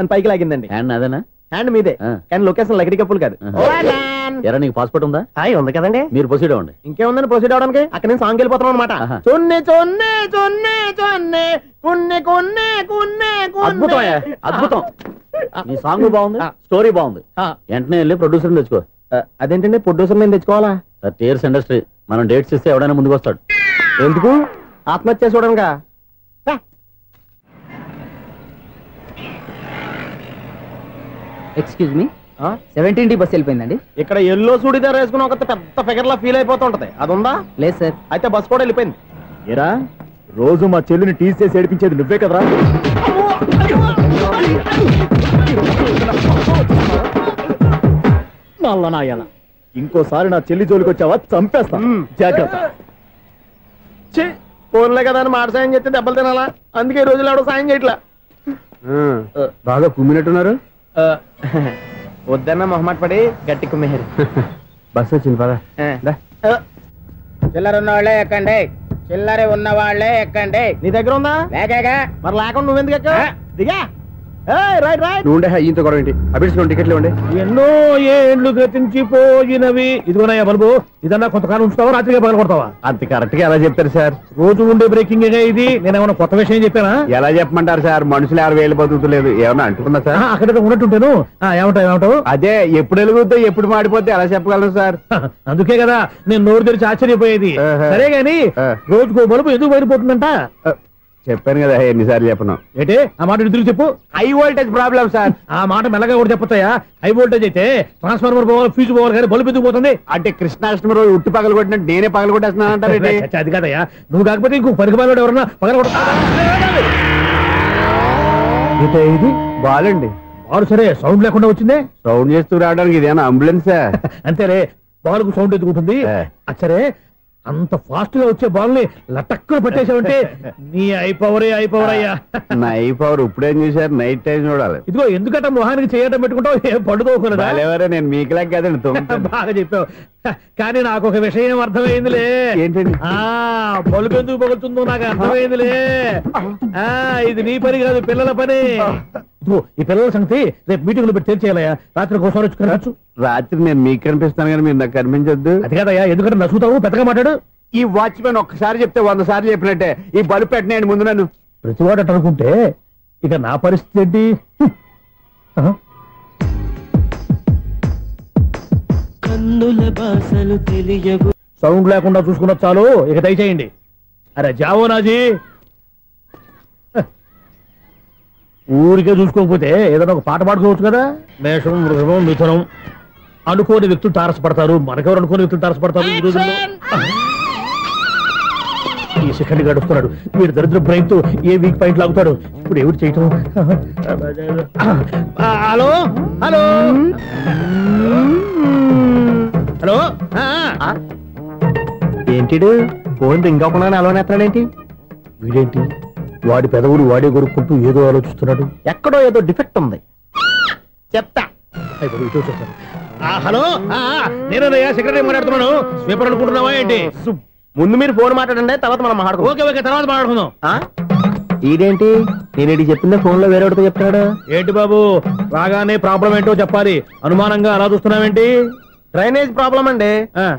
పైకి లాగిందండి. హ్యాండ్ అదేనా? హ్యాండ్ మీదే, కానీ లొకేషన్ లగడి కప్పులు కాదు. ఎరా నీకు పాస్పోర్ట్ ఉందా? ఉంది కదండి. మీరు ప్రొసీడ్ అవ్వండి. ఇంకేముందని ప్రొసీడ్ అవడానికి? అక్కడ నేను సాంగ్ వెళ్ళిపోతాం అనమాట. చొన్నే చొన్నే చొన్నే చొన్నే కున్నే కున్నే కున్నే. అద్భుతం, అద్భుతం. నీ సాంగ్ బాగుంది, స్టోరీ బాగుంది. వెంటనే వెళ్ళి ప్రొడ్యూసర్ తెచ్చుకో. అదేంటండి ప్రొడ్యూసర్ నేను తెచ్చుకోవాలా? 30 years ఇండస్ట్రీ. మనం డేట్స్ ఇస్తే ఎవడైనా ముందుకు వస్తాడు. ఎందుకు? ఆత్మహత్య చూడనుగా. Excuse me, 17D bus వెళ్ళిపోయిందండి. ఇక్కడ ఎల్లో చూడిదార్ వేసుకుని ఒక పెద్ద ఫిగర్ లా ఫీల్ అయిపోతుంటది, అది ఉందా? లేదు సార్. అయితే బస్ కూడా వెళ్ళిపోయింది. ఏరా రోజు మా చెల్లిని టీస్ చేసి ఏడిపించేది నువ్వే కదరా? ఇంకోసారి నా చెల్లి జోలికి వచ్చావా చంపేస్తా, జాగ్రత్త. ఫోన్లే కదా అని మాట సాయం చేస్తే దెబ్బలు తినాలా? అందుకే ఈ రోజులు ఎవడో సాయం చేయట్లా. బాగా కుమ్మినట్టున్నారు. వద్దన్న మొహమాట పడి గట్టి కుమ్మేరు. బస్ వచ్చింది పదా. చిల్లర ఉన్న వాళ్ళే ఎక్కండి, చిల్లర ఉన్న వాళ్ళే ఎక్కండి. నీ దగ్గర ఉందా? లేకగా. మరి లేకుండా నువ్వెందుకు ఎక్క? దిగా. Right right. నువ్వు ఈయంతో గొడవ ఏంటి? అభిడ్స్ టికెట్లు ఇవ్వండి. ఎన్నో ఏండ్లు గతించిపోయినవి. ఇదిగోనయ్యా బల్బు, ఇదన్నా కొంతకాలం ఉంచుతావా, రాత్రిగా పగల కొడతావా? అంత కరెక్ట్ గా ఎలా చెప్తారు సార్? రోజు ఉండే బ్రేకింగ్ ఇది. నేనేమన్నా కొత్త విషయం చెప్పానా? ఎలా చెప్పమంటారు సార్? మనుషులు 60,000 బతుకుతలేదు. ఏమన్నా అంటున్నా సార్? అక్కడ ఉన్నట్టుంటాను. ఏమంటావు? అదే ఎప్పుడు వెలుగుతో ఎప్పుడు మాడిపోతే ఎలా చెప్పగలను సార్? అందుకే కదా నేను నోరు తెరిచి ఆశ్చర్యపోయేది. సరే గాని రోజుకో బల్బు ఎందుకు బయటపోతుందంట? చెప్పాను కదా ఎన్నిసార్లు చెప్పను. ఏంటే ఆ మాట తిరిగి చెప్పు. High voltage problem sir. ఆ మాట మెల్లగా కూడా చెప్పొచ్చాయా? హై వోల్టేజ్ అయితే ట్రాన్స్ఫార్మర్ పోవాలి, ఫ్యూజ్ పోవాలి, కానీ బల్బు ఎందుకు పోతుంది? అంటే కృష్ణాష్టమి రోజు ఉట్టి పగలు కొట్టినట్టు నేనే పగలు కొట్టేస్తున్నాను అంటారు. అది కాదయ్యా, నువ్వు కాకపోతే ఇంకో పనికి బాలు ఎవరన్నా పగల కొట్ట. ఇది బాలండి. బాలు సరే, సౌండ్ లేకుండా వచ్చిందే. సౌండ్ చేస్తూ రావడానికి ఇదేనా అంబులెన్సా? అంతేలే, బాలుకు సౌండ్ ఎందుకుంటుంది? సరే, అంత ఫాస్ట్ గా వచ్చే బాల్ ని లటక్కున పట్టేసావంటే నీ ఐ పవర్ అయ్యా. నా ఐ పవర్ ఇప్పుడేం చూసారు? నైట్ టైం చూడాలి. ఇదిగో ఎందుకంటే మొహానికి చేయడం పెట్టుకుంటావు, ఏం పండుకోకూడదా? నేను మీకులాగా కదండి. బాగా చెప్పావు. కానీ నాకు ఒక విషయం అర్థమైందిలే. ఏంటండి? బల్బు ఎందుకు పగులుతుందో నాకు అర్థమైందిలే. ఇది నీ పని కాదు, పిల్లల పని. ఈ పిల్లల సంగతి రేపు మీటింగ్ లో పెట్టి తెలిసేయాలయ్యా. రాత్రి కోసం వచ్చి కనిపించు. రాత్రి నేను మీకు కనిపిస్తాను కానీ మీరు నాకు కనిపించొద్దు. అది కాదయ్యా, ఎందుకంటే నచ్చుతావు, పెద్దగా మాట్లాడు. ఈ వాచ్మెన్ ఒక్కసారి చెప్తే 100 సార్లు చెప్పినట్టే. ఈ బల్బు పెట్టినాయండి ముందు నన్ను. ప్రతివాడట అనుకుంటే ఇక నా పరిస్థితి ఏంటి? సౌండ్ లేకుండా చూసుకున్న చాలు, ఇక దయచేయండి. అరే జావో నాజీ, ఊరికే చూసుకోకపోతే ఏదైనా ఒక పాట పాడుకోవచ్చు కదా. మేషం, వృషభం, మిథునం అనుకోని వ్యక్తులు తారసపడతారు. మనకెవరు అనుకోని వ్యక్తులు తారసపడతారు ఈ రోజుల్లో? ఈ సెకండ్ గడుపుతున్నాడు వీడు దరిద్ర బ్రెయిన్ తో. ఏ వీక్ పాయింట్ లాగుతాడు ఇప్పుడు? ఎవరు చేయటం? Hello hello hello. ఏంటి ఫోన్ రింగ్ అవ్వకుండా అలవనేస్తున్నాడేంటి? వీడేంటి వాడి పెదవులు వాడే కొరుక్కుంటూ ఏదో ఆలోచిస్తున్నాడు. ఎక్కడో ఏదో డిఫెక్ట్ ఉంది, చెప్తా. హలో, నేనయ్యా సెక్రటరీ మాట్లాడుతున్నాను. స్వీపర్ అనుకుంటున్నావా ఏంటి? ముందు మీరు ఫోన్ మాట్లాడండి, తర్వాత మనం మాట్లాడుకో. ఓకే ఓకే, తర్వాత మాట్లాడుకుందాం. ఇదేంటి నేను చెప్పిందే ఫోన్ లో వేరే ఒకటి చెప్తాడు? ఏంటి బాబు, రాగానే ప్రాబ్లం ఏంటో చెప్పాలి. అనుమానంగా అలా చూస్తున్నావేంటి? డ్రైనేజ్ ప్రాబ్లం అండి.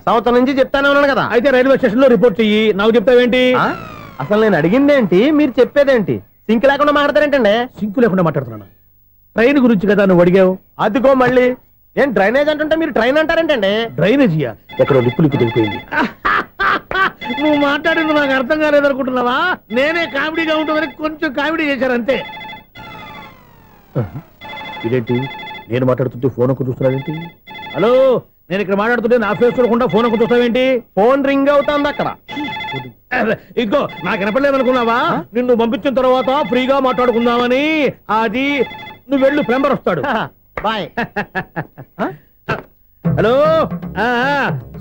సంవత్సరం నుంచి చెప్తానే ఉన్నాను కదా. అయితే రైల్వే స్టేషన్ లో రిపోర్ట్ చెయ్యి, నాకు చెప్తావేంటి? అసలు నేను అడిగిందేంటి, మీరు చెప్పేదేంటి? సింక్ లేకుండా మాట్లాడతారేంటండి? సింక్ లేకుండా మాట్లాడుతున్నాను. ట్రైన్ గురించి కదా నువ్వు అడిగావు. అదిగో మళ్ళీ నేను డ్రైనేజ్ అంటుంటే మీరు ట్రైన్ అంటారేంటండి? డ్రైనేజీయా? ఎక్కడో లిప్పులికి తెలిపోయింది. నువ్వు మాట్లాడింది నాకు అర్థం కాలేదనుకుంటున్నావా? నేనే కామెడీగా ఉంటుందని కొంచెం కామెడీ చేశారు అంతే. ఇదేంటి నేను మాట్లాడుతుంటే ఫోన్ ఒక్క చూస్తున్నావేంటి? హలో, నేను ఇక్కడ మాట్లాడుతుంటే నా ఫేస్ చూడకుండా ఫోన్ ఒక్క చూస్తావేంటి? ఫోన్ రింగ్ అవుతుంది అక్కడ. ఇంకో నాకు వినపడలేదు అనుకున్నావా? నిన్ను పంపించిన తర్వాత ఫ్రీగా మాట్లాడుకుందామని. అది నువ్వు వెళ్ళు, ప్లంబర్ వస్తాడు. Bye. Hello,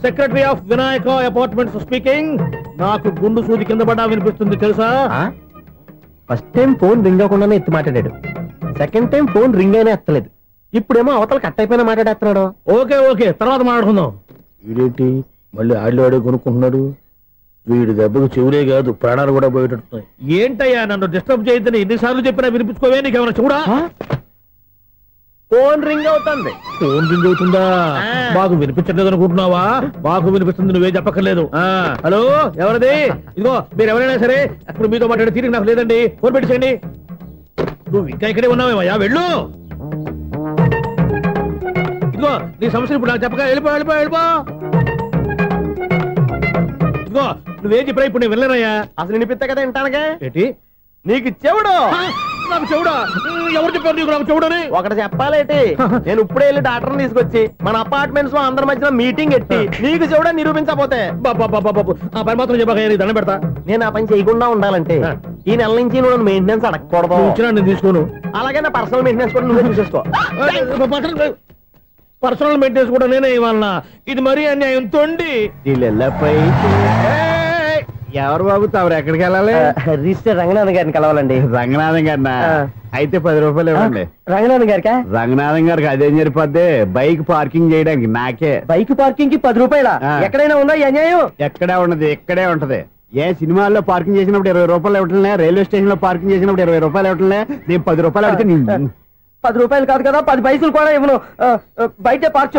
secretary of Vinayaka apartments speaking. నాకు గుండు సూది కింద పడ్డా వినిపిస్తుంది తెలుసా? ఫస్ట్ టైం ఫోన్ రింగ్ అవ్వకుండానే ఎత్తి మాట్లాడాడు, సెకండ్ టైం ఫోన్ రింగ్ అయినా ఎత్తలేదు, ఇప్పుడేమో అవతల కట్ అయిపోయినా మాట్లాడేస్తున్నాడు. ఓకే ఓకే, తర్వాత మాట్లాడుకుందాం. వీడేంటి మళ్ళీ ఆడిలో కొనుక్కుంటున్నాడు? వీడి దెబ్బకు చెవులే కాదు ప్రాణాలు కూడా పోయేటట్టున్నాయి. ఏంటయ్యా నన్ను డిస్టర్బ్ చేయొద్దని ఎన్నిసార్లు చెప్పినా వినిపించుకోవే? నీకేమైనా చూడా? ఫోన్ రింగ్ అవుతుంది. ఫోన్ రింగ్ అవుతుందా? మాకు వినిపించట్లేదు అనుకుంటున్నావా? మాకు వినిపిస్తుంది, నువ్వే చెప్పక్కర్లేదు. హలో, ఎవరిది? ఇదిగో మీరు ఎవరైనా సరే ఇప్పుడు మీతో మాట్లాడే తీరిక నాకు లేదండి. ఫోన్ పెట్టేసేయండి. నువ్వు ఇంకా ఇక్కడే ఉన్నావేమయ్యా, వెళ్ళు. ఇదిగో నీ సమస్యలు ఇప్పుడు నాకు చెప్పక వెళ్ళిపో వెళ్ళిపో వెళ్ళిపో. ఇదిగో నువ్వేం చెప్పరా ఇప్పుడు నేను వెళ్ళానయ్యా. అసలు వినిపిస్తా కదా వింటానగా. ఏంటి నీకు చెవుడు? నాకు చెవుడా? ఎవరు చెప్పారు నీకు నాకు చెవుడని? ఒకటి చెప్పాలేటి, నేను ఇప్పుడే వెళ్ళి డాక్టర్ని తీసుకొచ్చి మన అపార్ట్మెంట్స్ లో అందరి మధ్యలో మీటింగ్ ఎట్టి నీకు చెవుడని నిరూపించకపోతే ఆ పని మాత్రం చెప్పక దండం పెడతా. నేను ఆ పని చేయకుండా ఉండాలంటే ఈ నెల నుంచి నువ్వు మెయింటెనెన్స్ అడగకూడదు. వచ్చినా నేను తీసుకోను. అలాగే నా పర్సనల్ మెయింటెనెన్స్ కూడా నువ్వే చూసేసుకో. పర్సనల్ మెయింటెనెన్స్ కూడా నేనే ఇవ్వాలన్నా? ఇది మరీ అన్యాయం. తొండి ఎవరు బాబు తమరు ఎక్కడికి వెళ్ళాలి? రిజిస్టర్ రంగనాథన్ గారిని కలవాలండి. రంగనాథం గారినా? అయితే 10 రూపాయలు ఇవ్వండి. రంగనాథన్ గారికా? రంగనాథం గారికి అదేం సరిపోద్ది, బైక్ పార్కింగ్ చేయడానికి. నాకే బైక్ పార్కింగ్ కి 10 రూపాయల? ఎక్కడైనా ఉందా ఈ అన్యాయం? ఎక్కడే ఉన్నది, ఇక్కడే ఉంటది. ఏ సినిమాల్లో పార్కింగ్ చేసినప్పుడు 20 రూపాయలు ఇవ్వట్లే, రైల్వే స్టేషన్ లో పార్కింగ్ చేసినప్పుడు 20 రూపాయలు ఇవ్వట్లే. నేను 10 రూపాయలు అడిగితే 10 రూపాయలు కాదు కదా, 10 పైసలు కూడా ఇవ్వను. బయట పార్క్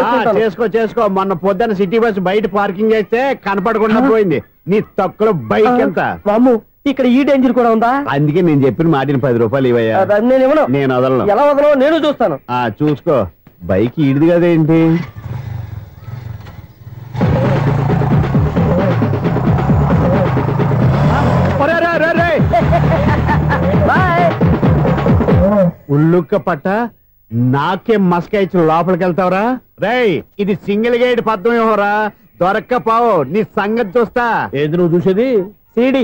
చేసుకో. మొన్న పొద్దున్న సిటీ బస్ బయట పార్కింగ్ చేస్తే కనపడకుండా పోయింది. నీ తక్కువ బైక్ ఎంత? మాము ఇక్కడ ఈ డేంజర్ కూడా ఉందా? అందుకే నేను చెప్పిన మాటిని 10 రూపాయలు ఇవ్వయ్యా. నేను ఇవ్వను. నేను వదలను. ఎలా వదలను? నేను చూస్తాను. చూసుకో. బైక్ ఈడిది కదేంటి? ఉల్లుక్క పట్ట నాకే మస్క ఇచ్చిన లోపలికి వెళ్తావరా? రేయ్, ఇది సింగిల్ గేట్ పద్మం ఇవ్వరా, దొరక్కపోవు. నీ సంగతి చూస్తా. ఏంది నువ్వు చూసేది? సీడీ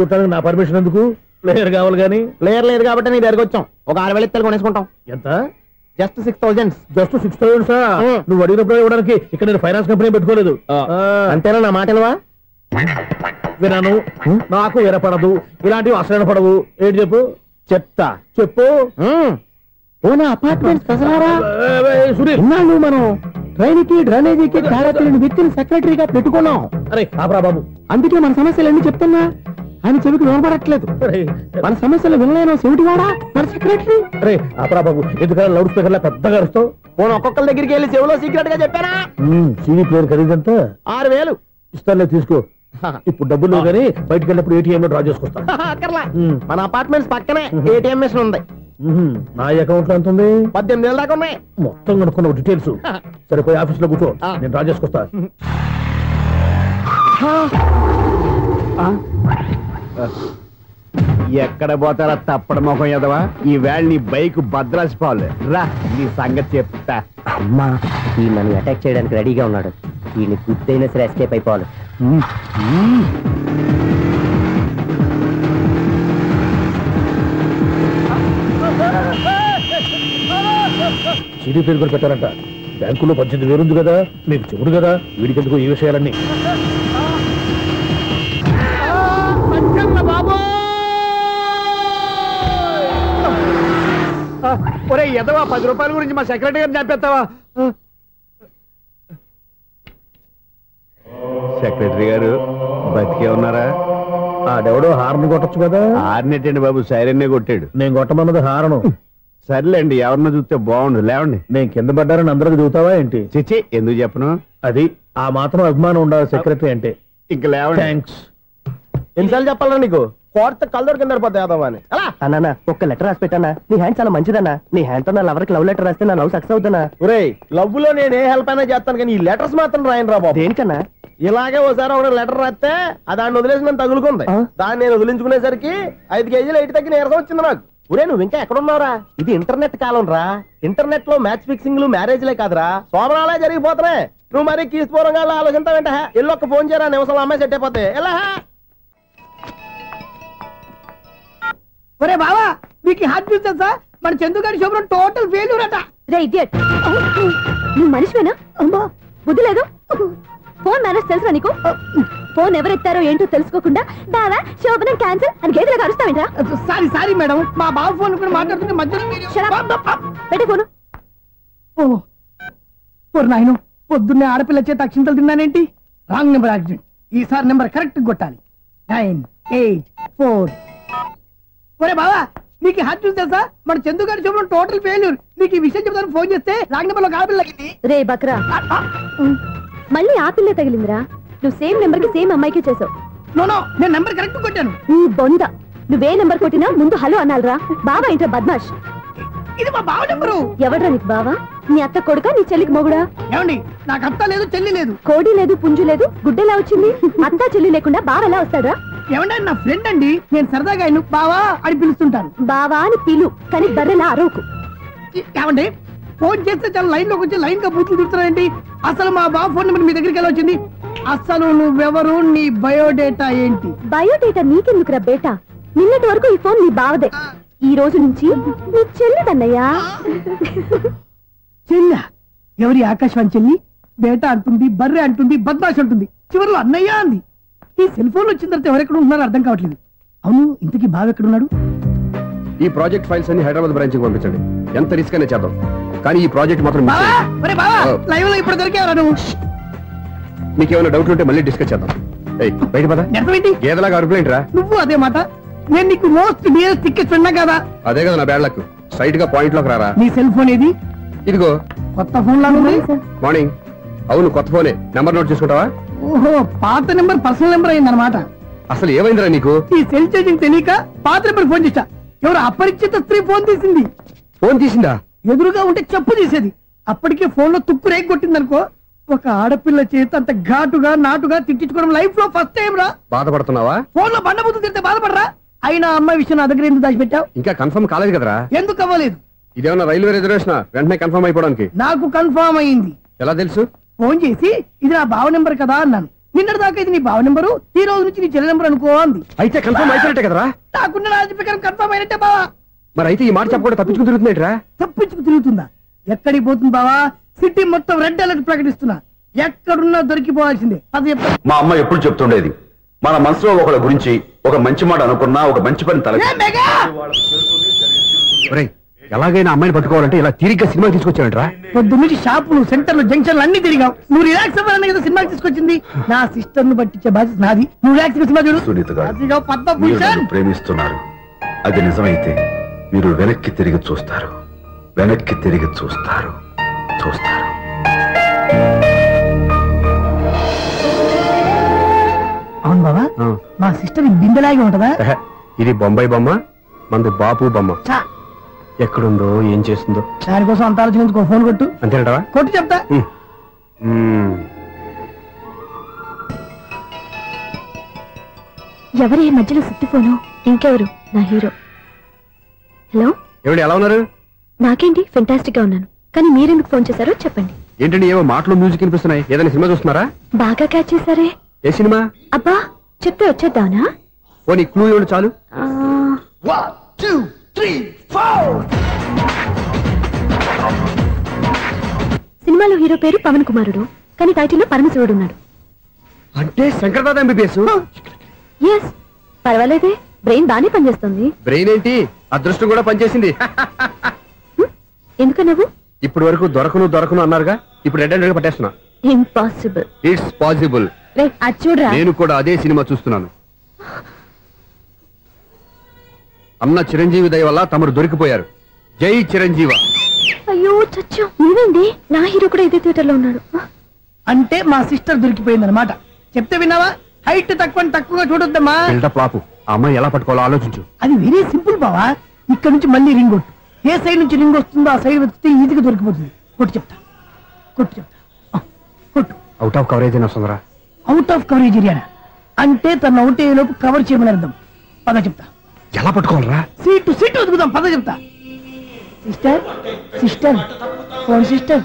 చుట్టానికి నా పర్మిషన్ ఎందుకు? ప్లేయర్ కావాలి గానీ. ప్లేయర్ లేదు కాబట్టి నీ దగ్గరకు వచ్చాం. ఒక 6,000 ఇత్తలు కొనేసుకుంటాం. ఎంత? జస్ట్ 6,000. జస్ట్ 6,000? నువ్వు అడిగినప్పుడు ఇవ్వడానికి ఇక్కడ నేను ఫైనాన్స్ కంపెనీ పెట్టుకోలేదు. అంతేనా? నా మాటలువా? వినాను, నాకు వినపడదు. ఇలాంటివి అసలు పడవు. ఏంటి చెప్పు? చెప్తా. చెప్పు. అపార్ట్మెంట్ సునీల్, మనం ట్రైన్కి డ్రైనేజీకి తేడా తెలియని వ్యక్తిని సెక్రటరీగా పెట్టుకున్నాం. అరే ఆపరా బాబు. అందుకే మన సమస్యలు ఎన్ని చెప్తున్నా ఆయన చెవికి వినపడట్లేదు. మన సమస్యలు వినలేను చెవిటి వాడా మన సెక్రటరీ. అరే ఆపరా బాబు, ఎందుకన్నా లౌడ్ స్పీకర్ లా పెద్దగా అరుస్తావు? ఒక్కొక్కరి దగ్గరికి వెళ్ళి చెవిలో సీక్రెట్ గా చెప్పానా? సీడీ ప్లేయర్ ఖరీదంతా 6,000 ఇస్తానులే, తీసుకో. ఇప్పుడు డబ్బులు కానీ బయటకు వెళ్ళినప్పుడు ఏటీఎం లో డ్రా చేసుకొస్తా. మన అపార్ట్మెంట్స్ పక్కనే ఏటీఎం మిషన్ ఉంది. నా అకౌంట్ లో ఎంత ఉంది? 18,000 దాకా ఉన్నాయి. మొత్తం కనుక్కున్న డీటెయిల్స్. సరిపోయి ఆఫీస్ లో కూర్చో, నేను డ్రా చేసుకొస్తా. ఎక్కడ పోతారా తప్పడ మొహం ఎదవా? ఈ వేళ నీ బైక్ భద్రాసిపోవాలి. రా, నీ సంగతి చెప్తా. అమ్మా, ఈ నన్ను అటాక్ చేయడానికి రెడీగా ఉన్నాడు. ఈయన గుద్దైనా సరే ఎస్కేప్ అయిపోవాలి. సీడీ ప్లేయర్ కూడా పెట్టారంట. బ్యాంకులో 18,000 ఉంది కదా, మీకు చెబుడు కదా, వీడికెందుకు ఈ విషయాలన్నీ? ఒరే ఎదవా, 10 రూపాయల గురించి మా సెక్రటరీ గారిని చంపేస్తావా? సెక్రటరీ గారు బతికే ఉన్నారా? ఆడెవడో హార్న్ కొట్టచ్చు కదా. హార్నెట్టండి బాబు, సైరన్నే కొట్టాడు. నేను కొట్టమన్నది హారను. సర్లేండి, ఎవరినో చూస్తే బాగుండు. లేవండి. నేను కింద పడ్డారని అందరికి చూతావా ఏంటి? చిచ్చి, ఎందుకు చెప్పను? అది ఆ మాత్రం అభిమానం ఉండాలి సెక్రటరీ అంటే. ఇంక లేవండి. థ్యాంక్స్. ఎన్నిసార్లు చెప్పాలా నీకు? కోర్త కళ్ళోడు కింద పోతాయి. అన్నా ఒక్క లెటర్ రాసి పెట్టానా? నీ హ్యాండ్ చాలా మంచిదన్నా. నీ హ్యాండ్ తో నా లవర్కి లవ్ లెటర్ రాస్తే నా లవ్ సక్సెస్ అవుతానా? ఒరే, లవ్ లో నేను ఏ హెల్ప్ అయినా చేస్తాను, కానీ ఈ లెటర్స్ మాత్రం రాయను రా బాబు. దేనికన్నా? ఇలాగే ఓసారి ఒక లెటర్ రాస్తే దాన్ని వదిలేసి నన్ను తగులుకుంది. దాన్ని నేను వదిలించుకునేసరికి 5 కేజీలు 8 తగ్గి నీరసం వచ్చింది నాకు. ఒరే, నువ్వు ఇంకా ఎక్కడున్నావురా? ఇది ఇంటర్నెట్ కాలం రా. ఇంటర్నెట్ లో మ్యాచ్ ఫిక్సింగ్లు మ్యారేజ్లే కాదురా, సోమరాలే జరిగిపోతున్నాయి. నువ్వు మరి కీస్పూరంగా ఆలోచించావంట. ఎల్లొక్క ఫోన్ చేయరా, నిమిషంలో అమ్మాయి సెట్ అయిపోతే. ఎలా? ఒరే బావా, మీకు హార్ట్ చూస్తా మన చందుగారి శుభ్రం టోటల్ ఫెయిల్యూర్ అట. నువ్వు మనిషివేనా? అమ్మా, బుద్ధి లేదు. ఫోన్ మేనేజ్ తెలుసా నీకు? ఫోన్ ఎవరెత్తారో ఏంటో తెలుసుకోకుండా బావా శోభనం క్యాన్సిల్ అని గేదెలకు అరుస్తావేంట్రా? సారీ మేడం, మా బావ ఫోన్ కూడా మాట్లాడుతుంటే మధ్యలో పెట్టే ఫోను. నాయను, పొద్దున్నే ఆడపిల్ల చేత అక్షింతలు తిన్నానేంటి? Wrong number accident. ఈసారి నెంబర్ కరెక్ట్ కొట్టాలి. 984. ఒరే బావా, నీకు హార్ట్ చూసి తెలుసా మన చందుగారి శుభ్రం టోటల్ ఫెయిల్యూర్. మీకు ఈ విషయం చెప్తాను ఫోన్ చేస్తే రాంగ్ నెంబర్ లో ఆడపిల్ల తగ్గింది. రే బక్రా, మళ్ళీ ఆ పిల్లే తగిలిందిరా. నువ్వు సేమ్ నెంబర్ కి సేమ్ అమ్మాయికే చేసావు. నో నేను నెంబర్ కరెక్ట్ కొట్టాను. నీ బొంద, నువ్వే నెంబర్ కొట్టినా ముందు హలో అనాలిరా. బావా ఇంట్లో బద్మాష్. ఇది మా బావ నెంబరు. ఎవడ్రా నీకు బావా? నీ అత్త కొడుక, నీ చెల్లికి మొగుడా? ఏమండి, నాకు అత్త లేదు చెల్లి లేదు. కోడి లేదు పుంజు లేదు, గుడ్డెలా వచ్చింది? అత్త చెల్లి లేకుండా బావ ఎలా వస్తాడా? ఏమంటే నా ఫ్రెండ్ అండి, నేను సరదాగా ఆయన బావా అని పిలుస్తుంటాను. బావా అని పిలు, కానీ బర్రెలా అరవకు. ఏమండి, ఫోన్ చేస్తే చాలా లైన్ లోకి వచ్చి లైన్ గా బూతులు తిడుతున్నాయండి. అసలు మా బావ ఫోన్ నెంబర్ మీ దగ్గరికి ఎలా వచ్చింది? అసలు నువ్వెవరు, నీ బయోడేటా ఏంటి? బయోడేటా నీకెందుకురా బేటా? నిన్నటి వరకు ఈ ఫోన్ నీ బావదే, ఈ రోజు నుంచి నీ చెల్లిదన్నయ్యా. చెల్ల ఎవరి? ఆకాశవాణి చెల్లి. బేటా అంటుంది, బర్రె అంటుంది, బద్మాష్ అంటుంది, చివరిలో అన్నయ్య అంది. ఈ సెల్ ఫోన్ వచ్చిన తర్వాత ఎవరెక్కడ ఉంటున్నారో అర్థం కావట్లేదు. అవును, ఇంతకీ బావ ఎక్కడున్నాడు? ఈ ప్రాజెక్ట్ ఫైల్స్ అన్ని హైదరాబాద్ బ్రాంచ్ కి పంపించండి. ఎంత రిస్క్ అనే చేద్దాం, కానీ ఈ ప్రాజెక్ట్ మాత్రం మిస్ అయ్యింది. లైవ్ లో ఇప్పుడు దొరికేవరా నువ్వు? మీకేమైనా డౌట్ ఉంటే మళ్ళీ డిస్కస్ చేద్దాం. బయట పద. నిజమేంటి? ఏదలాగా అరుపులేంట్రా? నువ్వు అదే మాట. నేను నీకు మోస్ట్ నియరెస్ట్ టికెట్స్ ఉన్నా కదా. అదే కదా నా బ్యాడ్ లక్. స్ట్రైట్ గా పాయింట్ లోకి రారా. నీ సెల్ ఫోన్ ఏది? ఇదిగో కొత్త ఫోన్ లాగా ఉంది. మార్నింగ్. అవును, కొత్త ఫోనే. నెంబర్ నోట్ చేసుకుంటావా? ఓహో, పాత నెంబర్ పర్సనల్ నెంబర్ అయిందన్నమాట. అసలు ఏమైందిరా నీకు? ఈ సెల్ చేంజింగ్ తెలియక పాత నెంబర్ ఫోన్ చేశా. ఎవరు అపరిచిత స్త్రీ ఫోన్ తీసింది. ఫోన్ తీసిందా? ఎదురుగా ఉంటే చెప్పు తీసేది. అప్పటికే ఫోన్ లో తుక్కు రేగి కొట్టిందనుకో. ఒక ఆడపిల్ల చేత అంత ఘాటుగా నాటుగా తిట్టించుకోవడం లైఫ్ లో ఫస్ట్ టైం రా. బాధపడుతున్నావా? ఫోన్ లో బండబుద్ధి తిడితే బాధపడరా? అయినా అమ్మాయి విషయం నా దగ్గర ఎందుకు దాచిపెట్టావు? ఇంకా కన్ఫర్మ్ కాలేదు కదరా. ఎందుకు అవ్వలేదు? ఇదేమన్నా రైల్వే రిజర్వేషన్? వెంటనే కన్ఫర్మ్ అయిపోవడానికి. నాకు కన్ఫర్మ్ అయింది. ఎలా తెలుసు? ఫోన్ చేసి ఇది నా బావ నెంబర్ కదా అన్నాను. నిన్నటి దాకా ఇది నీ బావ నెంబరు, ఈ రోజు నుంచి నీ చెల్లి నెంబర్ అనుకో అంది. అయితే కన్ఫర్మ్ అయిపోయినట్టే కదరా? నాకున్న రాజు ప్రకారం కన్ఫర్మ్ అయినట్టే బావా. మరి అయితే ఈ మాట చెప్పకుండా తప్పించుకుని తిరుగుతున్నట్రా? తప్పించుకు తిరుగుతుందా? ఎక్కడికి పోతుంది బావా? సిటీ మొత్తం రెడ్ అలర్ట్ ప్రకటిస్తున్నా. ఎక్కడున్నా దొరికిపోవాల్సిందే. అది మా అమ్మ ఎప్పుడు చెప్తుండేది, మన మనసులో ఒకళ్ళ గురించి ఒక మంచి మాట అనుకున్నా ఒక మంచి పని తల. ఎలాగైనా అమ్మాయిని పట్టుకోవాలంటే ఇలా తిరిగ్గా సినిమా తీసుకొచ్చాడంట్రా. పొద్దు నుంచి షాపులు, సెంటర్లు, జంక్షన్లు అన్ని తిరిగావు. నువ్వు రిలాక్స్ అవ్వాలని కదా సినిమాకి తీసుకొచ్చింది. నా సిస్టర్ ను పట్టించే బాధ్యత నాది. నువ్వు రిలాక్స్ సినిమా చూడు. సునీత గారు, అదిగో మీరు పద్మభూషణ్. నన్ను ప్రేమిస్తున్నారు. అది నిజమైతే మీరు వెనక్కి తిరిగి చూస్తారు, వెనక్కి తిరిగి చూస్తారు, చూస్తారు. అవును బాబా, మా సిస్టర్ బిందెలాగే ఉంటదా? ఇది బొంబాయి బొమ్మ, మంది బాపు బొమ్మ. చా, ఎక్కడుందో ఏం చేస్తుందో దానికోసం అంత ఆలోచించుకో. ఫోన్ కొట్టు. అంతేనటవా? కొట్టు చెప్తా. ఎవరి ఈ మధ్యలో సుత్తి ఫోను? ఇంకెవరు? నా హీరో. హలో, ఏమిటి ఎలా ఉన్నారు? నాకేంటి ఫెంటాస్టిక్ గా ఉన్నాను, కానీ మీరెందుకు ఫోన్ చేశారో చెప్పండి. ఏంటండి ఏవో మాటలు మ్యూజిక్ వినిపిస్తున్నాయి. ఏదైనా సినిమా చూస్తున్నారా? బాగా క్యాచ్ చేశారే. ఏ సినిమా? అబ్బా, చెప్తే వచ్చేద్దానా? ఓ నీ క్లూ ఇవ్వండి చాలు. సినిమాలో హీరో పేరు పవన్ కుమారుడు, కానీ టైటిల్లో పరమశివుడు ఉన్నాడు. అంటే శంకర్దాద ఎంబీబీఎస్. ఎస్, పర్వాలేదే, బ్రెయిన్ బానే పనిచేస్తుంది. బ్రెయిన్ ఏంటి, అదృష్టం కూడా పనిచేసింది. ఎందుకన్నావు? ఇప్పటి వరకు దొరకను అన్నారుగా, ఇప్పుడు రెడ్ అండ్ పట్టేస్తున్నా. ఇంపాసిబుల్. It's possible. అది చూడరా. నేను కూడా అదే సినిమా చూస్తున్నాను. అన్న చిరంజీవి దయ వల్ల తమరు దొరికిపోయారు. జై చిరంజీవ. అయ్యో చచ్చా, నీవేంటి? నా హీరో కూడా ఇదే థియేటర్ లో ఉన్నాడు. అంటే మా సిస్టర్ దొరికిపోయింది అనమాట. చెప్తే విన్నావా? హైట్ తక్కువగా చూడొద్దమ్మా. బిల్డప్ లాపు. ఆ అమ్మాయి ఎలా పట్టుకోవాలో ఆలోచించు. అది వెరీ సింపుల్ బావా. ఇక్కడ నుంచి మళ్ళీ రింగ్ కొట్టు. ఏ సైడ్ నుంచి రింగ్ వస్తుందో ఆ సైడ్ వస్తే ఈజీగా దొరికిపోతుంది. కొట్టు చెప్తా. కొట్టు. అవుట్ ఆఫ్ కవరేజ్ అయినా వస్తుందరా? అవుట్ ఆఫ్ కవరేజ్ ఏరియా అంటే తన అవుట్ అయ్యే లోపు కవర్ చేయమని అర్థం. పద చెప్తా. ఎలా పట్టుకోవాలరా? సీటు వెతుకుదాం. పద చెప్తా. Sister phone sister.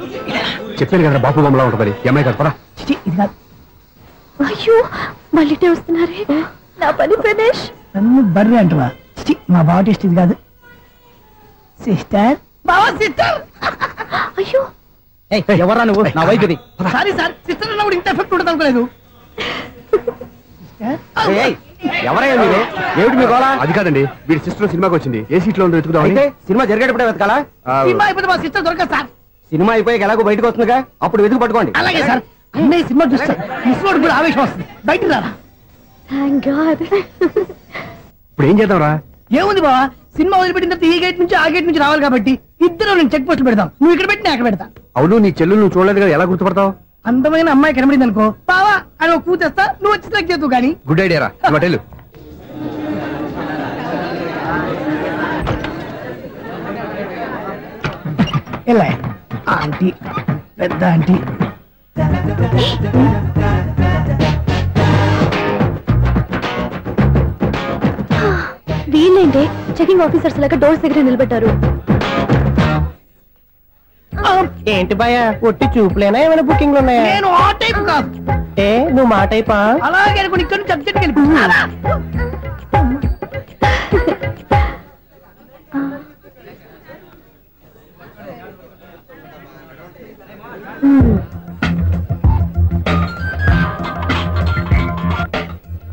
చెప్పాను కదా బాపు బొమ్మలా ఉంటుంది. అమ్మాయి కదా పడా. ఇది కాదు. అయ్యో, మళ్ళీ వస్తున్నారే. నా పని ఫినిష్. నన్ను బర్రె అంటవా? మా బావ టేస్ట్ ఇది కాదు. సిస్టర్, బావా సిస్టర్. అయ్యో, ఎవరా నువ్వు? నా వైపు ఇది. సారీ సార్, సిస్టర్ అన్నప్పుడు ఇంత ఎఫెక్ట్ ఉంటుంది అనుకోలేదు. ఎవరయ్యా మీరే? ఏమిటి మీ గోళ? అది కాదండి, వీడి సిస్టర్ సినిమాకి వచ్చింది. ఏ సీట్ లో ఉందో వెతుకుదాం. అయితే సినిమా జరిగేటప్పుడే వెతకాలా? సినిమా అయిపోతే మా సిస్టర్ దొరకదు సార్. సినిమా అయిపోయాక ఎలాగో బయటకు వస్తుందిగా, అప్పుడు వెతుకు పట్టుకోండి. అలాగే సార్. అన్నయ్య సినిమా చూస్తారు, మిస్వాడు కూడా ఆవేశం వస్తుంది. బయట రారా. Thank God. ఇప్పుడు ఏం చేద్దాంరా? ఏముంది బావా, సినిమా వదిలిపెట్టిన తర్వాత ఈ గేట్ నుంచి ఆ గేట్ నుంచి రావాలి కాబట్టి ఇద్దరు నేను చెక్ పోస్ట్ పెడతాం. నువ్వు ఇక్కడ పెట్టి నేను అక్కడ పెడతా. అవును, నీ చెల్లు నువ్వు చూడలేదు కదా, ఎలా గుర్తుపడతావు? అందమైన అమ్మాయి కనబడింది అనుకో బావా అని ఒక కూతేస్తా, నువ్వు వచ్చి సెలెక్ట్ చేద్దు. కానీ గుడ్ ఐడియా రా, హోటల్ ఎలా ఆంటీ, పెద్ద ఆంటీ. వీళ్ళేంటి చెకింగ్ ఆఫీసర్స్ లాగా డోర్స్ దగ్గర నిలబెట్టారు. ఏంటి భయ ఒట్టి చూపులేనా, ఏమైనా బుకింగ్లు ఉన్నాయా? నేను ఆ టైప్ కాదు. నువ్వు మా టైపా? అలాగే అనుకుని ఇక్కడ నుంచి అర్జెంట్కి వెళ్ళిపో.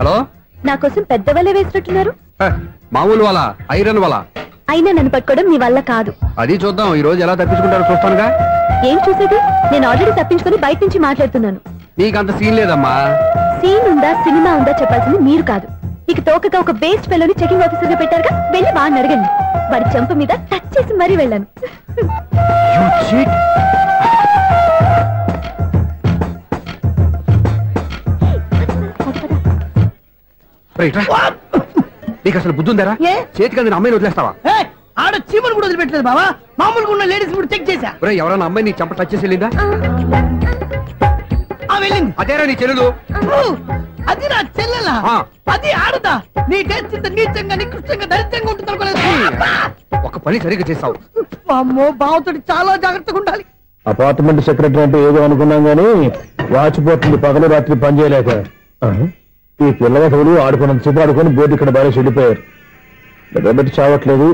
హలో, నా కోసం పెద్ద వలే వేసినట్టున్నారు. మామూలు వాళ్ళ ఐరన్ వాళ్ళ. అయినా నన్ను పట్టుకోవడం మీ వల్ల కాదు. అది చూద్దాం, ఈ రోజు ఎలా తప్పించుకుంటారో చూస్తానుగా. ఏం చూసేది? నేను ఆల్రెడీ తప్పించుకుని బయట నుంచి మాట్లాడుతున్నాను. నీకంత సీన్ లేదమ్మా. సీన్ ఉందా సినిమా ఉందా చెప్పాల్సింది మీరు కాదు. నీకు తోకగా ఒక బేస్ట్ ఫెలోని చెకింగ్ ఆఫీసర్ గా పెట్టారుగా, వెళ్ళి వాడిని అడగండి. వాడి చెంప మీద టచ్ చేసి మరీ వెళ్ళాను. నీకు అసలు బుద్ధి ఉందారా? చేతికి అందిన అమ్మాయిని వదిలేస్తావా? ఆడ చీమలు కూడా వదిలిపెట్టలేదు బావా, మామూలుగా ఉన్న లేడీస్ కూడా చెక్ చేశా. ఎవరైనా అమ్మాయి నీ చెంప టచ్ చేసి వెళ్ళిందా? వెళ్ళింది. అదేరా నీ చెల్లెలు? అది నా చెల్లెలా? అది ఆడదా? నీ టేస్ట్ ఇంత నీచంగా నికృష్టంగా దరిద్రంగా ఉంటుంది అనుకోలేదు. ఒక పని సరిగ్గా చేస్తావు. అమ్మో, బావతోటి చాలా జాగ్రత్తగా ఉండాలి. అపార్ట్మెంట్ సెక్రటరీ అంటే ఏదో అనుకున్నాం గానీ వాచిపోతుంది పగలు రాత్రి పని చేయలేక. ఈ పిల్లగటోడు ఆడుకున్నంత సేపు ఆడుకొని బోర్డు ఇక్కడ బాగా చెడిపోయారు. నిద్రబెట్టి చావట్లేదు,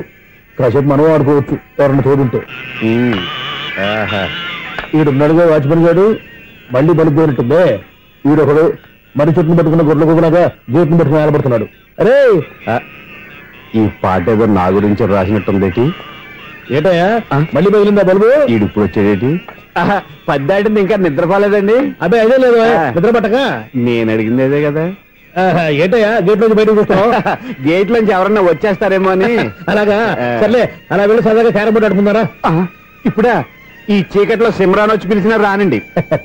కాసేపు మనం ఆడుకోవచ్చు ఎవరన్నా తోడుంటే. ఈడున్నాడుగా వాచ్మెన్ గారు, మళ్ళీ బలిపోయినట్టుందే. ఈడొకడు మరి చెట్టును పట్టుకున్న గొడ్ల కుక్కలాగా గేట్ను పట్టుకుని ఆడబడుతున్నాడు. అరే, ఈ పాట ఏదో నా గురించి రాసినట్టుంది. ఏటయ్యా మళ్ళీ బదిలిందా బల్బు? ఈడిప్పుడు వచ్చేదేటి? పద్దాటింది ఇంకా నిద్రపోలేదండి. అదే అదే లేదు నిద్ర పట్టక. నేను అడిగింది అదే కదా. ఏటయ్యా గేట్ నుంచి బయటకు చూస్తావు? గేట్ నుంచి ఎవరన్నా వచ్చేస్తారేమో అని. అలాగా, సర్లే అలా వెళ్ళి సరదాగా క్యారం బోర్డు ఆడుకున్నారా? ఇప్పుడా? ఈ చీకట్లో సిమ్రాన్ వచ్చి పిలిచినా రానండి.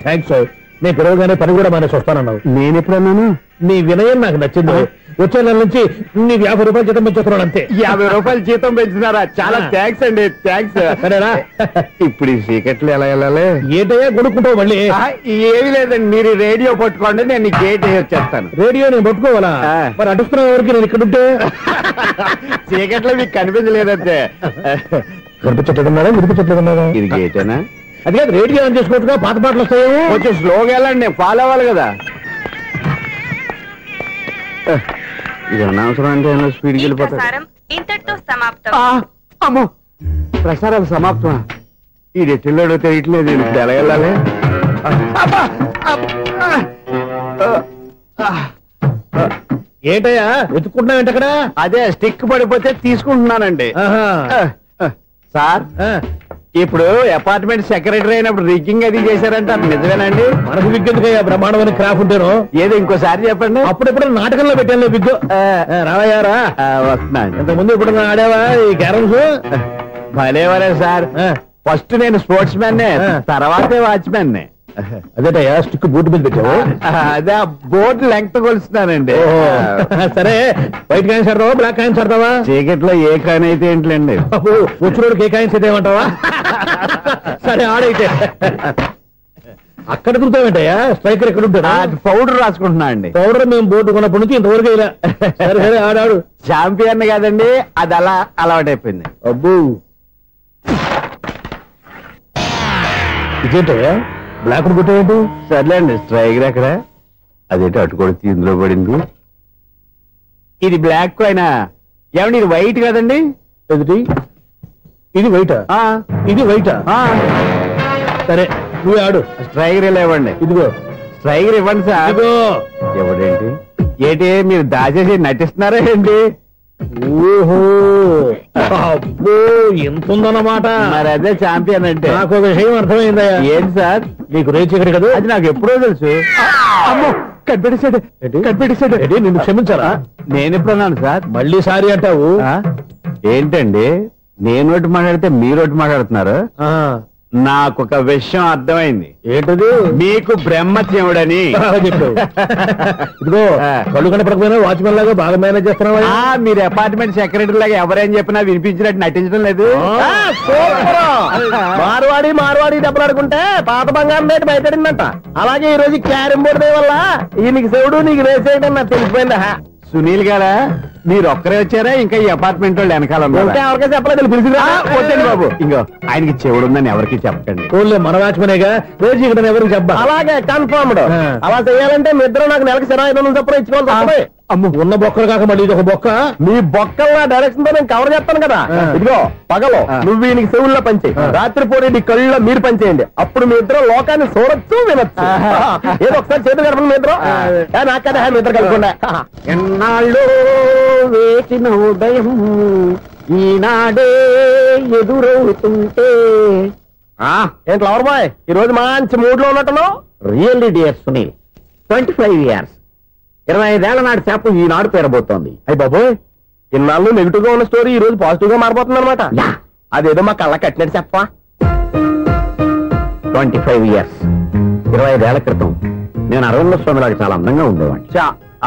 థ్యాంక్స్. నేను పిలవగానే పని కూడా మానేసి వస్తానన్నావు. నేను ఎప్పుడన్నాను? నీ వినయం నాకు నచ్చింది. వచ్చే నెల నుంచి నీకు 50 రూపాయలు జీతం పెంచుతున్నాను అంతే. 50 రూపాయలు జీతం పెంచుతున్నారా? చాలా థ్యాంక్స్ అండి, థ్యాంక్స్. సరేనా? ఇప్పుడు ఈ చీకట్లు ఎలా వెళ్ళాలి? ఏంటయ్యా కొనుక్కుంటావు మళ్ళీ? ఏమి లేదండి, మీరు రేడియో పట్టుకోండి, నేను గేట్ వచ్చేస్తాను. రేడియో నేను పట్టుకోవాలా? మరి అడుస్తున్న వరకు నేను ఇక్కడ ఉంటే చీకట్లో మీకు కనిపించలేదంటే. కనిపించట్లేదన్నారా వినిపించట్లేదన్నారా? ఇది గేటేనా? అది కాదు, రేడియో ఆన్ చేసుకోవచ్చుగా, పాత పాటలు వస్తాయేమో. కొంచెం స్లోగా వెళ్ళండి, నేను ఫాలో అవ్వాలి కదా. ఇది అనవసరం అంటే స్పీడ్కి వెళ్ళిపోతాడు. ఇంతటితో సమాప్తం. అమ్మో, ప్రసారాలు సమాప్తమా? ఈ రెట్టిల్లోడో తెలియట్లేదు, ఇప్పుడు ఎలా వెళ్ళాలి? ఏంటయ్యా వెతుక్కుంటున్నావు ఏంటి అక్కడ? అదే స్టిక్ పడిపోతే తీసుకుంటున్నానండి. సార్, ఇప్పుడు అపార్ట్మెంట్ సెక్రటరీ అయినప్పుడు రిగ్గింగ్ అది చేశారంటే అది నిజమేనండి? మనకు విగ్గెందుకయ్యా, బ్రహ్మాండమైన క్రాఫ్ట్ ఉంటాను. ఏదో ఇంకోసారి చెప్పండి. అప్పుడెప్పుడు నాటకంలో పెట్టాను విగ్గు. రావయ్యారా? వస్తున్నాను. ఇంతకుముందు ఇప్పుడు ఆడావా ఈ క్యారమ్స్? భలేవరే సార్, ఫస్ట్ నేను స్పోర్ట్స్ మ్యాన్, తర్వాతే వాచ్మెన్. అదేటయ్యా స్టిక్ బూట్ మీద పెట్టావు? అదే బోర్డు లెంగ్త్ కొలుస్తున్నానండి. సరే, వైట్ కాయిన్స్ ఆడతావా బ్లాక్ కాయిన్స్ ఆడతావా? చీకట్లో ఏ కాయిన్ అయితే ఏంటండి, వచ్చినోడికి ఏ కాయిన్స్ అయితే ఏమంటావా? సరే ఆడైతే. అక్కడ తిరుగుతావేంటయ్యా? స్ట్రైకర్ ఎక్కడ ఉంటాడా? పౌడర్ రాసుకుంటున్నా అండి. పౌడర్ మేము బోర్డు కొన్నప్పటి నుంచి ఇంతవరకు ఇలా. సరే సరే ఆడాడు. ఛాంపియన్ కాదండి, అది అలా అలవాటైపోయింది. అబ్బు, ఇదేంటయ్యా బ్లాక్ కొట్టావేంటి? సర్లేండి, స్ట్రైకర్ ఎక్కడ? అదేంటి అటుకొడితే ఇందులో పడింది. ఇది బ్లాక్ కాయిన్. ఏమండి ఇది వైట్ కదండి? ఎదుటి ఇది వైటా? ఇది వైటా? సరే నువ్వు ఆడు. స్ట్రైకర్ ఇలా ఇవ్వండి. ఇదిగో స్ట్రైకర్ ఇవ్వండి సార్. ఇవ్వడేంటి? ఏంటి మీరు దాచేసి నటిస్తున్నారా ఏంటి? ఓహో, అబ్బో ఎంత ఉందన్నమాట. మరి అదే ఛాంపియన్ అంటే. నాకు ఒక విషయం అర్థమైందయ్యా. ఏంటి సార్? నీకు రేచి ఇక్కడ కదా? అది నాకు ఎప్పుడో తెలుసు. అమ్మో, కనిపెట్టేశాడు కనిపెట్టేశాడు. నిన్ను క్షమించారా? నేను ఎప్పుడన్నాను సార్? మళ్ళీ సారీ అంటావు? ఏంటండి నేను మాట్లాడితే మీరు మాట్లాడుతున్నారు? నాకు ఒక విషయం అర్థమైంది. ఏంటది? మీకు బ్రహ్మత్యముడని చెప్పు. ఇదిగో కళ్ళు కనపడకపోయినా వాచ్మెన్ లాగా బాగా మేనేజ్ చేస్తున్నావా? మీరు అపార్ట్మెంట్ సెక్రటరీ లాగా ఎవరేం చెప్పినా వినిపించినట్టు నటించడం లేదు. మార్వాడి దెబ్బలాడుకుంటే పాత బంగారం రేటు బయటడిందంట. అలాగే ఈ రోజు క్యారం బోర్డు దే వల్ల నీకు శివుడు నీకు రేసేయడం నాకు తెలిసిపోయిందా? సునీల్ గారా మీరు ఒక్కరే వచ్చారా? ఇంకా ఈ అపార్ట్మెంట్ వాళ్ళు వెనకాల ఎవరికైనా చెప్పలేదు పిలిచిరా? వద్దండి బాబు, ఇంకో ఆయనకి చెవుడుందని ఎవరికి చెప్పకండి. ఓన్లీ మన వాచ్మనేగా రోజు ఇక్కడ ఎవరికి చెప్పా. అలాగే కన్ఫర్మ్డ్. అలా చేయాలంటే మీ ఇద్దరు నాకు నెలకు 500 చొప్పున ఇచ్చుకోవాలి. అమ్మ ఉన్న బొక్కలు కాక మళ్ళీ ఇది ఒక బొక్క. మీ బొక్కల డైరెక్షన్ తో నేను కవర్ చేస్తాను కదా. ఇదిగో పగలో నువ్వు ఈయనకి చెవుల్లో పంచే, రాత్రిపూట నీ కళ్ళలో మీరు పనిచేయండి. అప్పుడు మీ ఇద్దరు లోకాన్ని చూడొచ్చు వినొచ్చు. ఏదో ఒకసారి చేతులు గడపండి మీ ఇద్దరు. నాకు కదా మీ ఇద్దరు కలుపుకుండా. ఎన్నాళ్ళు వేసిన ఉదయం ఈనాడే ఎదురవుతుంటే. ఏంటి లవర్ బాయ్ ఈ రోజు మంచి మూడ్ లో ఉన్నట్టున్నావు? రియల్లీ డియర్ సునీల్, 25 years 25 ఏళ్ల నాటి చేప ఈనాడు పేరబోతోంది. అయ్యి బాబోయ్, ఇన్నాళ్ళు నెగిటివ్ గా ఉన్న స్టోరీ ఈ రోజు పాజిటివ్ గా మారిపోతుంది అనమాట. అదేదో మా కళ్ళ కట్టినట్టు చెప్పా. 25 years 25 ఏళ్ల క్రితం నేను అరవింద స్వామి లాగా చాలా అందంగా ఉండేవాడిని.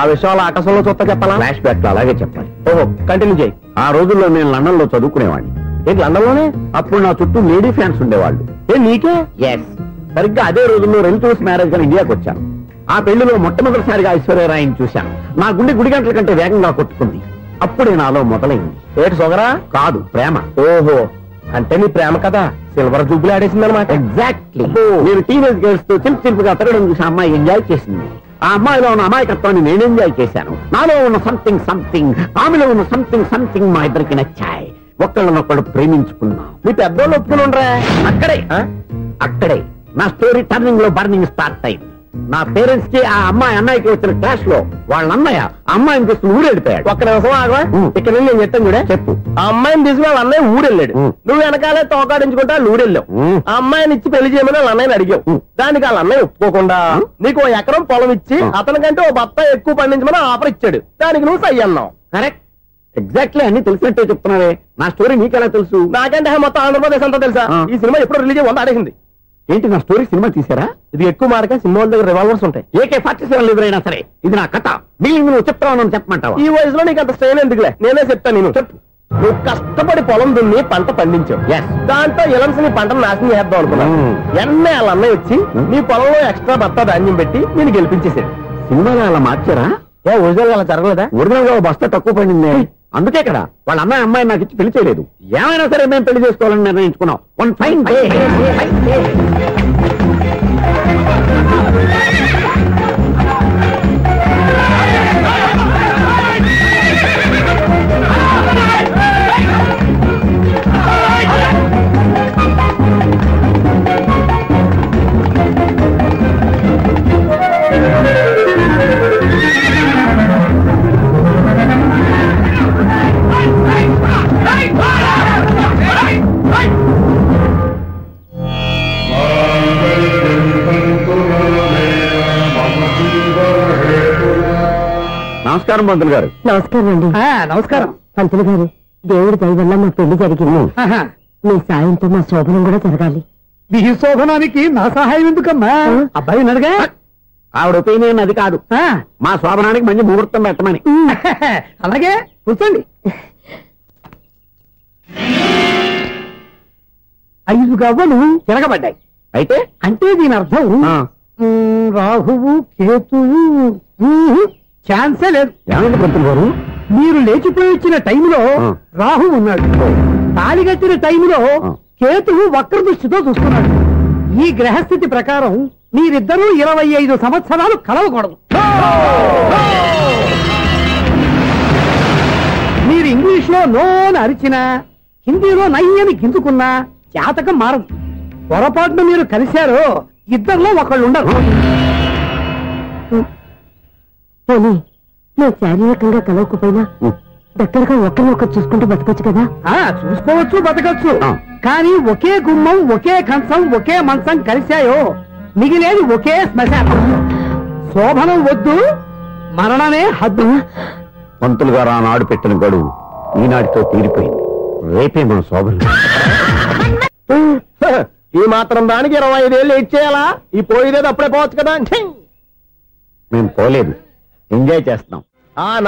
ఆ విషయాలు ఆకాశంలో చూస్తా చెప్పాలా? ఫ్లాష్ బ్యాక్ లో అలాగే చెప్పాలి. ఓహో, కంటిన్యూ చేయి. ఆ రోజుల్లో నేను లండన్ లో చదువుకునేవాడిని. ఏంటి లండన్ లోనే? అప్పుడు నా చుట్టూ లేడీ ఫ్యాన్స్ ఉండేవాళ్ళు. నీకే? ఎస్, సరిగ్గా అదే రోజుల్లో రిలేటివ్స్ మ్యారేజ్ గా ఇండియాకి వచ్చాను. ఆ పెళ్లిలో మొట్టమొదటిసారిగా ఐశ్వర్యరాయని చూశాను. నా గుండె గుడి గంటల కంటే వేగంగా కొట్టుకుంది. అప్పుడే నాలో మొదలైంది. ఏటి సొగరా? కాదు, ప్రేమ. ఓహో, అంటే నీ ప్రేమ కదా సిల్వర్ జూబ్లీ ఆడేసింది అనమాట. ఎగ్జాక్ట్లీ. నేను టీనేజ్ గర్ల్స్ తో చిలుపుగా తిరగడం చూసి అమ్మాయి ఎంజాయ్ చేసింది. ఆ అమ్మాయిలో ఉన్న అమాయకత్వాన్ని నేను ఎంజాయ్ చేశాను. నాలో ఉన్న సంథింగ్ ఆమెలో ఉన్న సంథింగ్ మా ఇద్దరికి నచ్చాయి. ఒక్కళ్ళనొక్కడు ప్రేమించుకున్నాం. మీ పెద్దోళ్ళు ఒప్పుకుని ఉండరా? అక్కడే నా స్టోరీ టర్నింగ్ లో బర్నింగ్ స్టార్ట్ అయింది. నా పేరెంట్స్ కి ఆ అమ్మాయి అన్నయ్యకి వచ్చిన క్లాష్ లో వాళ్ళ అన్నయ్య అమ్మాయిని తీసుకుని ఊరెళ్ళిపోయాడు. ఒక్క నిమిషం ఆగవా? ఇక్కడ నేను చెప్తాను చూడే. చెప్పు. ఆ అమ్మాయిని తీసుకుని వాళ్ళ అన్నయ్య ఊరెళ్ళాడు. నువ్వు వెనకాలే తోకాడించుకుంటా ఊరెళ్ళావు. ఆ అమ్మాయిని ఇచ్చి పెళ్లి చేయమని వాళ్ళ అన్నయ్యని అడిగావు. దానికి వాళ్ళ అన్నయ్య ఒప్పుకోకుండా నీకు 1 ఎకరం పొలం ఇచ్చి అతనికంటే 1 బత్త ఎక్కువ పండించమని ఆఫర్ ఇచ్చాడు. దానికి నువ్వు సై అన్నావు. కరెక్ట్, ఎగ్జాక్ట్లీ అన్ని తెలిసినట్టే చెప్తున్నావే. నా స్టోరీ నీకెలా తెలుసు? నాకంటే మొత్తం ఆంధ్రప్రదేశ్ అంతా తెలుసా? ఈ సినిమా ఎప్పుడు రిలీజ్ 100 ఆడేసింది. ఏంటి నా స్టోరీ సినిమా తీసారా? ఇది ఎక్కువ మార్గా సినిమా వాళ్ళ దగ్గర రివాల్వర్స్ ఉంటాయి. AK-47 ఎదురైనా సరే ఇది నా కథ. మిగిలిన నువ్వు చెప్తావు చెప్పమంటావా? ఈ వయసులో నీకు అంత స్ట్రెయిన్ ఎందుకులే, నేనే చెప్తాను. నేను చెప్పు. నువ్వు కష్టపడి పొలం దున్ని పంట పండించావు. దాంతో ఇలమ్స్ నీ పంటను నాశనం చేద్దాం అనుకున్నావు. ఎన్నే వాళ్ళ అన్నయ్య వచ్చి నీ పొలంలో ఎక్స్ట్రా బత్తా ధాన్యం పెట్టి నేను గెలిపించేసాడు. సినిమాలో అలా మార్చారా? ఒరిజినల్ అలా జరగలేదా? ఒరిజినల్ గా బస్తా తక్కువ పడింది. అందుకే కదా వాళ్ళ అమ్మాయి నాకు ఇచ్చి పెళ్లి చేయలేదు. ఏమైనా సరే మేము పెళ్లి చేసుకోవాలని నిర్ణయించుకున్నాం. One fine day. నమస్కారం పంతులు గారు. నమస్కారం అండి. నమస్కారం పంతులు గారు. దేవుడి దయ వల్ల మా పెళ్లి జరిగింది. మీ సాయంతో మా శోభనం కూడా జరగాలి. మీ శోభనానికి నా సహాయం ఎందుకమ్మా? అబ్బాయి ఉన్నాడుగా. ఆవిడ ఒపీనియన్ అది కాదు. మా శోభనానికి మంచి ముహూర్తం పెట్టమని. అలాగే కూర్చోండి. 5 గవ్వలు తిరగబడ్డాయి. అయితే అంటే దీని అర్థం రాహువు కేతువు ఛాన్సే లేదు. ఏమైంది పంతులు గారు? మీరు లేచిపోయి వచ్చిన టైంలో రాహు ఉన్నాడు. తాళి కట్టిన టైంలో కేతువు వక్ర దృష్టితో చూస్తున్నాడు. ఈ గ్రహస్థితి ప్రకారం మీరిద్దరూ 25 సంవత్సరాలు కలవకూడదు. మీరు ఇంగ్లీష్ లో నోని అరిచినా, హిందీలో నయ్యని గింజుకున్నా జాతకం మారదు. పొరపాటున మీరు కలిశారో ఇద్దరిలో ఒకళ్ళు ఉండరు. నువ్వు శారీరకంగా కలవకపోయినా దగ్గరగా ఒకరినొకరు చూసుకుంటూ బతకొచ్చు కదా. చూసుకోవచ్చు, బతకచ్చు. కానీ ఒకే గుమ్మం, ఒకే కంచం, ఒకే మంచం కలిశాయో మిగిలేది ఒకే శ్మశానం. శోభనం వద్దు, మరణమే హద్దు. పంతులు గారు ఆనాడు పెట్టిన గడువు ఈనాటితో తీరిపోయింది. రేపే మన శోభనం. ఈ మాత్రం దానికి 25 ఏళ్ళు ఇచ్చేయాలా? ఈ పోయేదేదో అప్పుడే పోవచ్చు కదా. మేము పోలేదు, ఎంజాయ్ చేస్తున్నాం.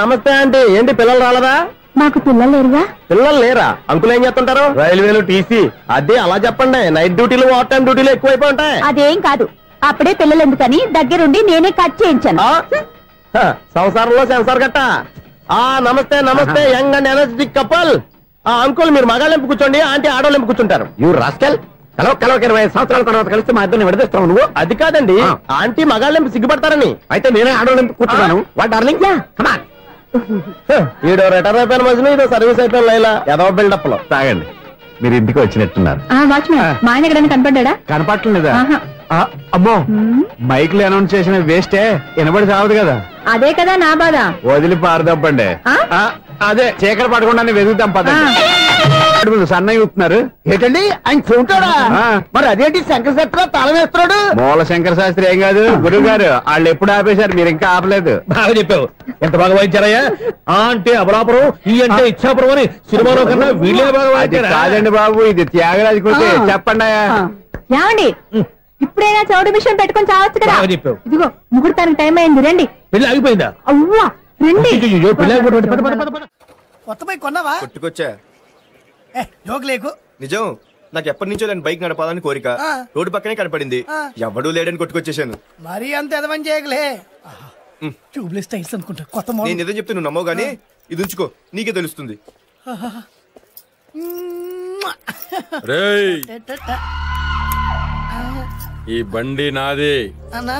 నమస్తే ఆంటీ. ఏంటి పిల్లలు రాలదా? మాకు పిల్లలు లేరుగా. పిల్లలు లేరా? అంకులు ఏం చేస్తుంటారు? రైల్వేలు, టీసీ. అదే అలా చెప్పండి. నైట్ డ్యూటీలు, ఓవర్ టైం డ్యూటీలు ఎక్కువైపోయి ఉంటాయి. అదేం కాదు, అప్పుడే పిల్లలు ఎందుకని దగ్గరుండి నేనే కట్ చేయించాను. సంసారంలో సెన్సార్ గట్ట. నమస్తే నమస్తే, young and energetic couple. Uncle మీరు మగాళ్ళెంపు కూర్చోండి, ఆంటీ ఆడోళ్ళెంపు కూర్చుంటారు. యూ రాస్కెల్, కలవ 25 సంవత్సరాల తర్వాత కలిస్తే మా ఇద్దరిని విడదీస్తావు నువ్వు. అది కాదండి, ఆంటీ మగాళ్ళెంపు సిగ్గుపడతారని. అయితే నేనే ఆడోళ్ళెంపు కూర్చున్నాను. What darling, come on. ఈడో రిటైర్ అయిపోయిన మధ్యన ఇదో సర్వీస్ అయిపోయిన లైలా ఏదో బిల్డప్ లో. తాగండి, మీరు ఇంటికి వచ్చినట్టున్నారు. వాచ్మెన్ మా ఆయన ఎక్కడైనా కనపడ్డా? కనపట్లేదా? అమ్మో, మైక్ లో అనౌన్స్ చేసిన వేస్టే, వినబడి సావదు కదా. అదే కదా నా బాధ. వదిలి పారదప్పండి. అదే చీకటి పడకుండా వెతుకుతాం పదండి. సన్నయ్య చూస్తున్నారు ఏంటండి ఆయన చూంటాడా? మరి అదేంటి శంకర శాస్త్రి తాళం వేస్తున్నాడు? మూల శంకర శాస్త్రి ఏం కాదు, గురువు గారు వాళ్ళు ఎప్పుడు ఆపేశారు, మీరు ఇంకా ఆపలేదు. బాగా చెప్పావు. ఎంత బాగా వాయించారయ్యా. ఆ అంటే అబలాపురం, ఈ అంటే ఇచ్చాపురం అని సినిమాలో కన్నా వీళ్ళే బాగా వాయించారు. కాదండి బాబు, ఇది త్యాగరాజు కృతి. చెప్పండి అయ్యా. ఏమండి, ఇప్పుడైనా చౌడు మిషన్ పెట్టుకొని చావచ్చు కదా. బాగా చెప్పావు. ఇదిగో ముహూర్తానికి టైం అయింది, రండి. పెళ్లి ఆగిపోయిందా? అవ్వా రండి. కొత్త బైక్ కొన్నావా? కొట్టుకొచ్చా. జోక్ లేకు. నిజం, నాకు ఎప్పటి నుంచో నేను బైక్ నడపాలని కోరిక. రోడ్డు పక్కనే కనపడింది, ఎవడూ లేడని కొట్టుకొచ్చేసాను. మరీ అంత ఎదవని చేయగలే. ట్యూబ్లెస్ టైల్స్ అనుకుంటా కొత్త మోడల్. నేను ఏదో చెప్తే నువ్వు నమ్మవు గానీ ఇది ఉంచుకో, నీకే తెలుస్తుంది. రేయ్, ఈ బండి నాది. అన్నా